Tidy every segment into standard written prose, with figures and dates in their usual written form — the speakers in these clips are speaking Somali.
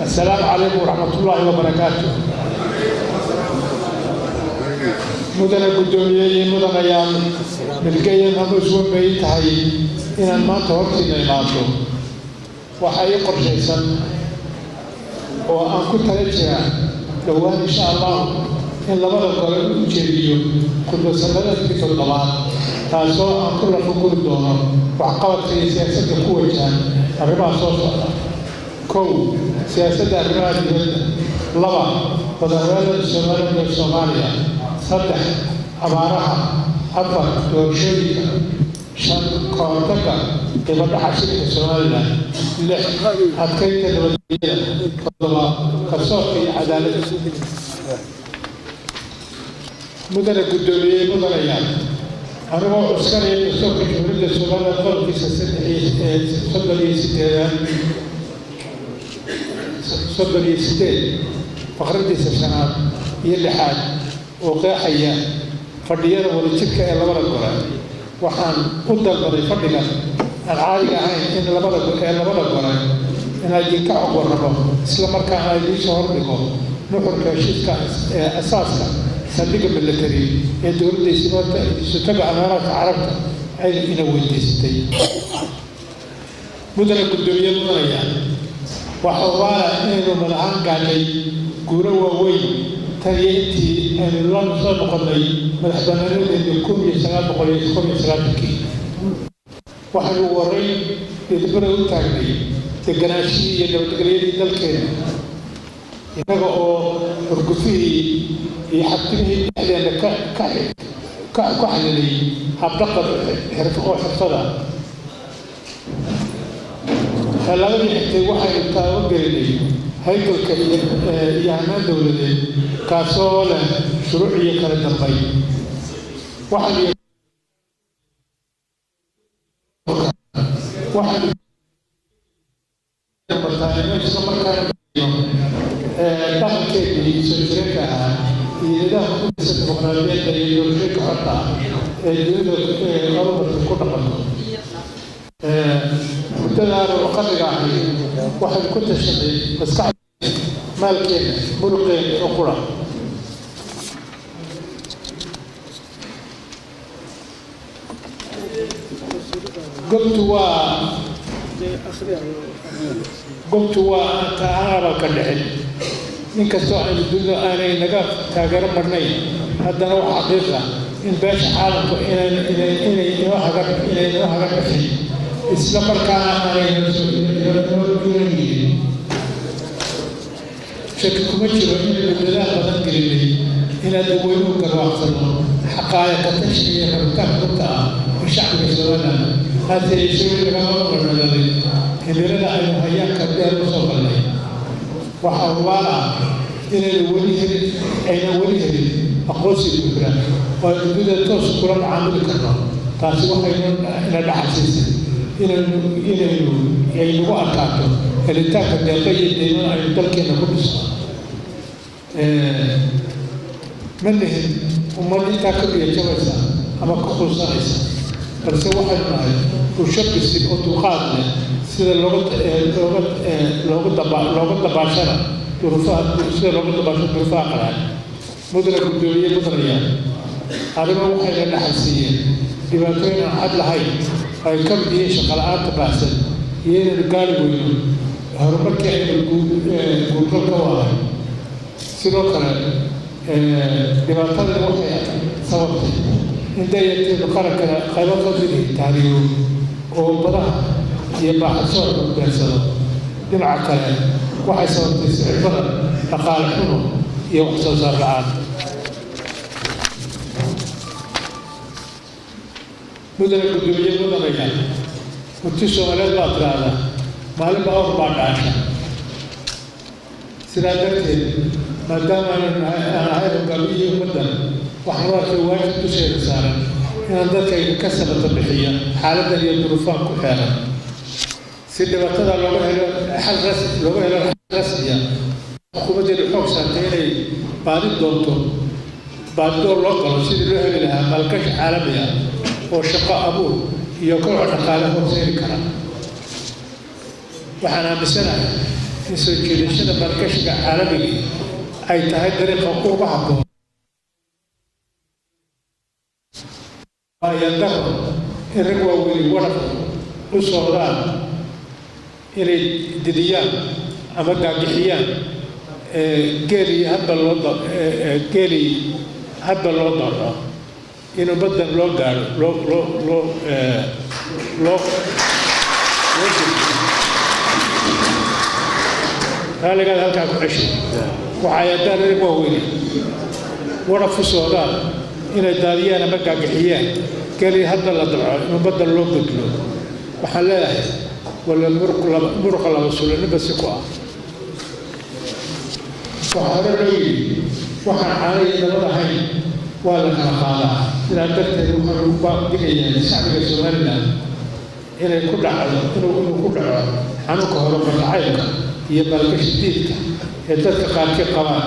السلام عليكم ورحمة الله وبركاته. مدن القدومية مدن أيام بالقيم هنوزون بيت هاي إن المانطة وقتنا يمانطو وحيقر جيسا وأن كنت رجع لو إن شاء الله إن لماذا قرأوا جيبيو كل سنة في الضمان تاسو أن كل فكر الدونر وعقبت في سياسة قوة جان الربا صوصة كو سياسة الربا لبا وضعوالة السومالية والصومالية صدح أمارها أفر دورشيكا شان كورتكا يبقى حسيك السومالية لح أبكيت الودية فضلا كصوفي عدالة مدن القدومية مدن أيام أنا هو أسكري الدكتور في جمهورية السومالية قال في صدري ستين فخرجت السنوات يلي حال وقاحية فرديانا ولتلك إلى مرة قرآن وحان قدر بري فردنا العالية عين إن لمرة قرآن إن أجي كعب وربا إسلام مركان أجي شهر بكم نحر كاشيس أساسا صديق باللتري يدور دي ستبع أمارات عربتا أي إنوين دي ستين مدن القدومية مدن يعني وحوالا إنه ملعان قاعدي قروا وين تريتي أن الله نصر قضي ملحبنا إنه يكون يسغال بقولي يكون يسغال بكي وحلو ورين يدبروا تاجدي تجناشي يلو تقريبي ذلك إنه ركفي يحطيه لأن كحلي حبقة حرفه حفظة فلا يحتاج واحد يتوقع لي هيكل يعمل دولة كاسولة شروعية كانت الطيب واحد مثلا سمر كان دخل كيفي سجلتها إذا كنت ستبغى البيت اللي يرجعك حتى يريد غرض كل مرة كنت أنا وقت قاعد واحد كنت شغال بس قاعد مالكين مرقين أقرأ قلت تعالى كالحل من كسوء الدنيا أنا نقف تاجر مرني هذا نوع حقيقة إن باش حالك إلى هذا إسلام كان عليه شكلكم تشرو إن البلاد بدن قليل إلى دوينو كرواحسن حقائق تشريع كرتها الشعب السوداني هذا يسوي لغاية من الذي كلنا أنه هيا كبير وصف الله وحوالا إلى الوليه أين وليه أقوسي الفكرة وإذا توصل كل عامل كرام تاسوا إلى الحسيس إلى يعني وقعته اللي تاخذ دقيقة دينا أن تلقي نقص منهم وما تاخذ يجوزها أما كخصوصا بس واحد معي وشاب السبب وتقادنا سيد لغة باشرة ترفع سيد لغة باشرة ترفع قرار مدرك الدولية مدرية هذا ما هو حاجة نحسية إذا كان حد لهاي هاي كم دي شغلات بحث ين القالب وين هرمك يعني جوجل كواي سيرو كره إذا كان الوحيد سوت إن ده يتم خلق خلق فيه تاريخ وبرا يبقى صور بيرسل جمع كلام واحد صوت يسعر فقال حنو يوحصل زرعان مدن القدومية مدن رجال وتشو على الباطرة ما له بعض بعض سرادته ما دام أنا هاي القبيلة مدن وحرات الواجب تشير سارا إن ذلك كسبت البحية حالة اللي يدرفان كل حالة سيدنا وقتها لو حل رسمي لو حل رسمي حكومة الحكم سنتين بعد الدكتور بعد دور لقطة سيدنا لها ملكش عالمية وشقاء أبوه يقول عن قاله سير كلام وحنا بسنة soo jeedashada maalgashiga caalamiga ay tahay dariiqa ugu habboon ayadaro in rag waaweyn waraq u socdaan inay didiyaan ama gaagixiyaan geelii hadba loo daro inuu baddan loo gaaro raaligaada halkaa ku ceshay waxay haddaan rag waaweyn waraq u socdaan inay daadiyaan ama gaagixiyaan geelii hadba la dabco inuu baddan loo bedlo waxaan leeyahay wala muruqa laba sulanaba si ku ah waxaa hore loo yidhi waxaan caanay nabad ahayn waa la kala qaadaa sidaa darteed waxaan ugu baaqdigayaa shacbiga somaliland inay ku dhacdo inuu ku dhaco xanuunka horumarnacaybka iyo maalgashi diidka ee dadka qaarkii qabaan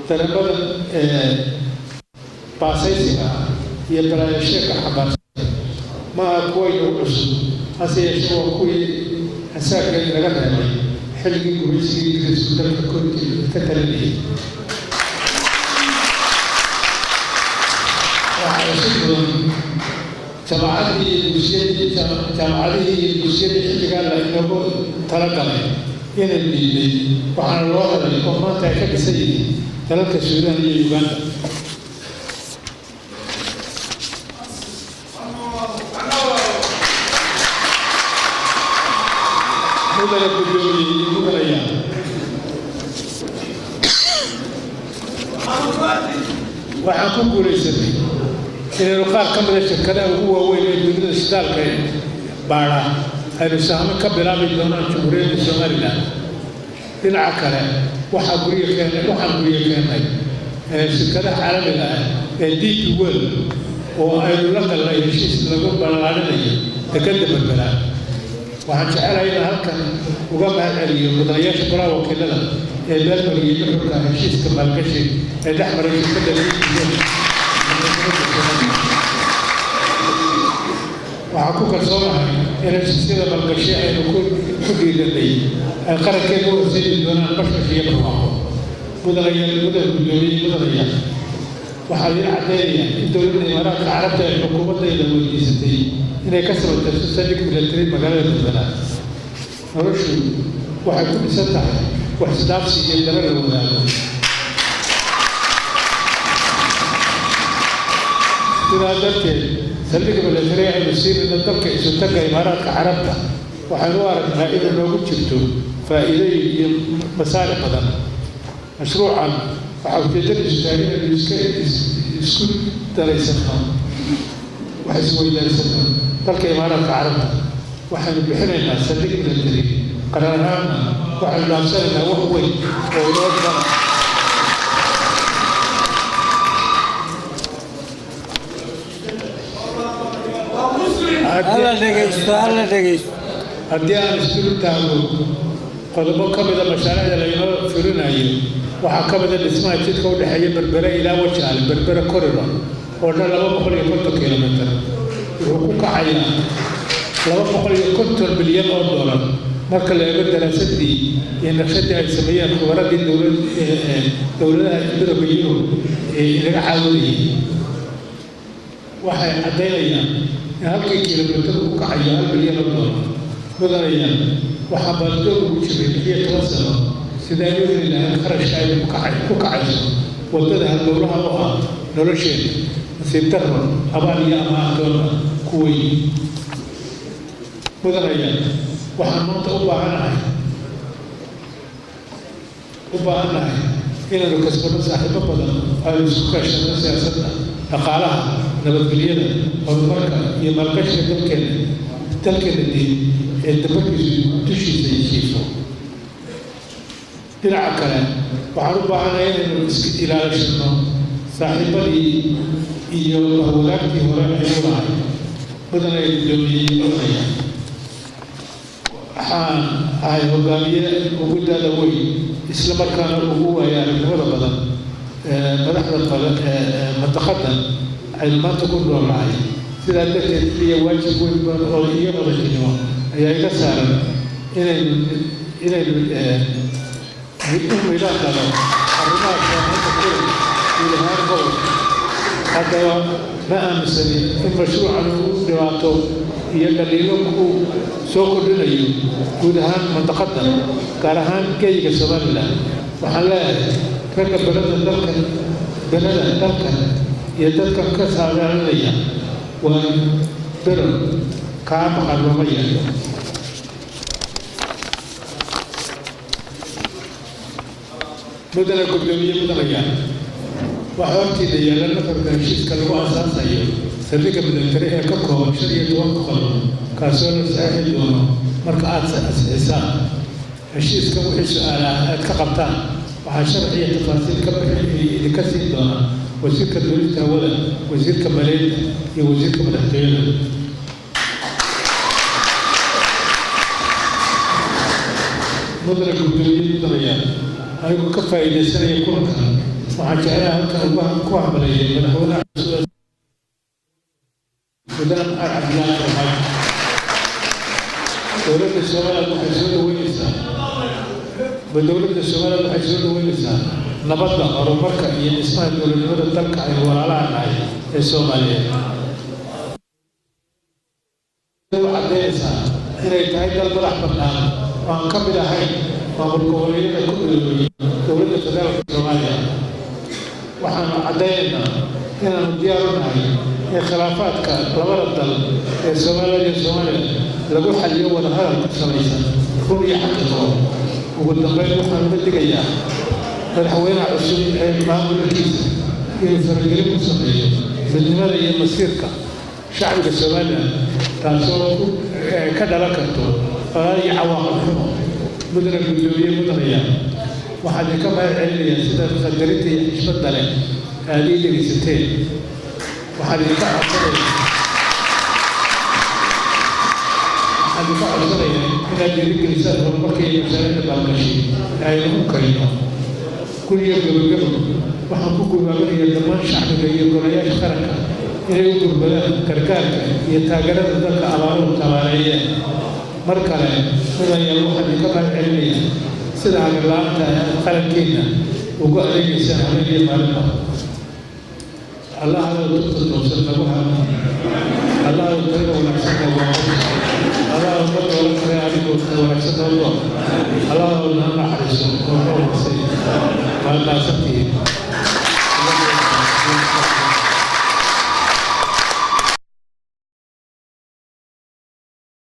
dareemada baasaysiga iyo balaayasheeka xambaarsan maaha kuwa inagu cusub hase yeeshee waa kuwii asaaggeed laga reebay xilligii gumaysigii ingiriisku dalka korkii ka talinayay waxaa isu mudan jaamacadihii iyo dugsiyadii xilligaa la inoogu talagalay inay diiday waxaana loo hadlay oo maanta ay ka dhisan yihiin dalalka suudaan iyo uganda mudana guddoomiyey iyo mudanayaan waxaan ku guulaysanay inaynu qaar ka mida shirkadaha ugu waaweyn ee dunida shidaalka baadha aynu sahmo ka bilaabi doonaan jamhuuriyadda somaliland dhinaca kale waxaan guryo keennay shirkadaha caalamiga ah ee DP World oo aynu la galnay heshiis lagu ballaarinayo dekedda berbera waxaan jecelahay inaan halkan uga mahadceliyo mudanayaasha golaha wakiilada ee meelmariyey nuxurka heshiiska maalgashi ee dhex maray shirkadda DP World waxaan ku kalsoonahay in heshiisyada maalgashi aynu ku dhiiranay ay qarankeena u horseedi doonaan bashbash iyo barwaaqo mudan guddoomiyey mudanayaal waxaa idin caddeynaya in dowladda imaaraadka carabta ay xukuumaddeeda weydiisatay inay ka sabatarso saldhig milatari magaalada berbera noloshu waxay ku dhisan tahay wax isdhaafsi iyo dara la wadaago sidaa darteed saldhigga milatari aynu siinayno dalka isutaga imaaraadka carabta waxaynu u aragnaa inay noogu jirto faa'iidooyin iyo masaaric badan mashruucan waxaa ujeedadiisu tahay inaynu isku daraysano wax isweydaarsano dalka imaaraadka carabta waxaynu bixinaynaa saldhig milatari qarar ahaanna waxaynu dhaafsanaynaa wax weyn oo inoo dara haddii aan isdul taago qodobo ka mida mashaariicda laynoo fulinayo waxaa ka mida dhismaha jidka u dhexeeya berbere ilaa wajaale berbere corridor oo dhan 250 kilomitir wuxuu ku kacayaa 250 bilyan oo dollar marka la eego daraasadii iyo naqshadii ay sameeyeen khubaradii dowladaha midowga yurub ee laga caawinayay waxay caddaynayaan in halkii kilomitir ku kacayo 1 bilyan oo dollar mudanayaan waxaa baaldoog ugu jiray 10 sano sidaa loo heli lahaa kharashka ay ku kacayso waddada halbowlaha u ah nolosheeda nasiib darro abaal iyo amaandoona ku weyn mudanayaan waxaan maanta u baahannahay inaynu kasbano saaxiibo badan aynu isku kaashano siyaasadda dhaqaalaha nabadgelyada horumarka iyo maalgashiga dalkeena diin ee dabarkiisu dushiisa yeshiifo dhinaca kale waxaan u baahanahay inaynu iska ilaalishano saaxiibadii iyo wadaagtii hore aynu lahay mudanay guddoomiyey mudanaya waxaan ahay hogaamiye ugu daada weyn isla markaana ugu waaya aragnimada badan madaxda mantaqadan aynu maanta ku noolahay sidaa darteed iyo waajib weyn badan oo iyo madaxnimo ayaa iga saaran inaynu إلى الميلاد هذا الرماد كان إلى هذا القول هذا ما أمسني المشروع دواته يدليلكم سوق الدنيا ودهان متقدم كارهان كي كسبان الله وحلا كذا بلد الدرك يدرك كسر عليا وبر كعب الرمية مدن الكتابية مدنية وحرتي ديالا نفر كشيس كلوا أساس أيه سبيك من الفريق كقوة شريعة وقوة كاسون ساحل دونه مركعات أساسا الشيس كم إيش على كقبطان وحشرعية تفاصيل كم لكسر دونه وزير كدولة تهولا وزير كمالين وزير كمالتين مدرك الدنيا مدريان هاي كفاية إذا سنة يكون وحجعلها كأنها كوع ملايين من حولها ودان أعلان وحاج دولة الشمال المحيسون وينسان بدولة الشمال المحيسون وينسان نبضنا أرومركا ينسان دولة الدركة ولا لا الصومالية وحديثا إذا يتعيد المرحبا الآن وأنكمل هاي وأمركوين كل دولة الدولة الصومالية وحنا عدينا إن ديارنا هي خلافات كالبرد الصومالية لقوا حل يوم ونهار السميسة كل يحققه وقدمين وحنا بدك إياه فالحوين عشرين ما هو الكيس يفرقين السمية بالنماذج هي مسيرك شعب الصومالي تاسو كذا لكتو فهي عواقب حمو مدرك الدولية مدرية وحد كما علمية سيدة خدرتي إشبت له هذه اللي ستين وحد يقع صريح وحد يقع صريح من أجل الإنسان والمكي مسألة بالمشي يعني ممكن كل يوم قبل وحقوق ما بين الدمان شعب يقول يا شخرك إلى يوم بلاد كركات يتاجر ذلك أمامه تمارية مركلة من يروح لكبر علمية سدع الله خلقينا وقال لي سنة لي مالنا الله لو تقصد وسلمها الله يطيب ونحسن الله يطيب ونحسن الله الله نحرسه ونحرسه وأنا سكين